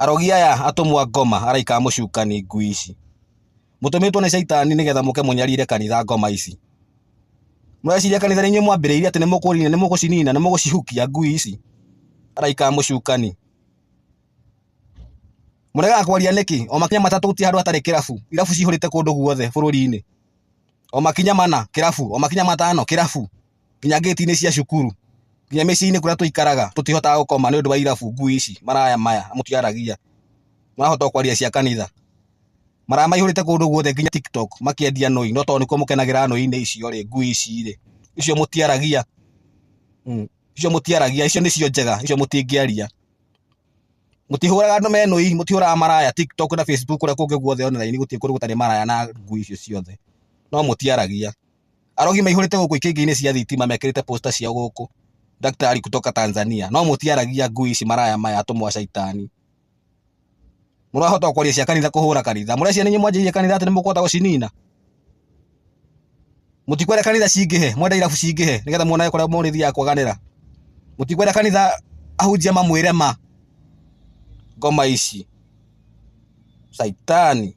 Arogi aya atumwa ngoma araika mucukani ngui ici. Mutumitwo ni shaitani nigetha muke munyarire kanitha ngoma ici. Mureciria kanitha ni inyuĩ mwambĩrĩirie atĩ nĩ mũgũcinina nĩ mũgũcihukia ngui ici. Araika mucukani. Mũregaga kwaria nĩkĩ? O makinya matatũ gũtirĩ handũ hatarĩ kĩrabu. Irabu cihũrĩte kũndũ guothe bũrũri-inĩ. O makinya mana kĩrabu, o makinya matano kĩrabu. Nginya gate-inĩ cia cukuru. Nginya mĩciĩ-inĩ kũrĩa tũikaraga tũtihotaga gũkoma nĩ ũndũ wa irabu ngui ici maraya maya mũtiaragia. Marahota kwaria cia kanitha. Maraya maihũrĩte kũndũ guothe nginya TikTok makĩendia nũi no tondũ nĩkuo mũkenagĩra nũi-inĩ icio rĩ ngui ici rĩ. Icio mũtiaragia. Icio mũtiaragia, icio nĩcio njega, icio mũtingĩaria. Mũtihũraga andũ me nũi, mũtihũraga maraya TikTok na Facebook kũrĩa kũngĩ guothe online gũtirĩ kũndũ gũtarĩ maraya na ngui icio ciothe. No mũtiaragia. Arogi maihũrĩte gũkũ ikingi-inĩ cia thitima mekĩrĩte poster cia gũkũ. Daktari kutoka Tanzania. No mũtiaragia ngui ici maraya maya atumwa shaitani. Mũrahota kwaria cia kanitha kũhũra kanitha. Mũreciria nĩ inyuĩ mwanjĩrĩirie kanitha atĩ nĩ mũkũhota gũcinina. Mũtikwenda kanitha cingĩhe, mwenda irabu cingĩhe nigetha muonage kũrĩa mũrĩthiaga kwaganĩra. Mũtikwenda kanitha ahunjia mamwĩre ma ngoma ici. Shaitani.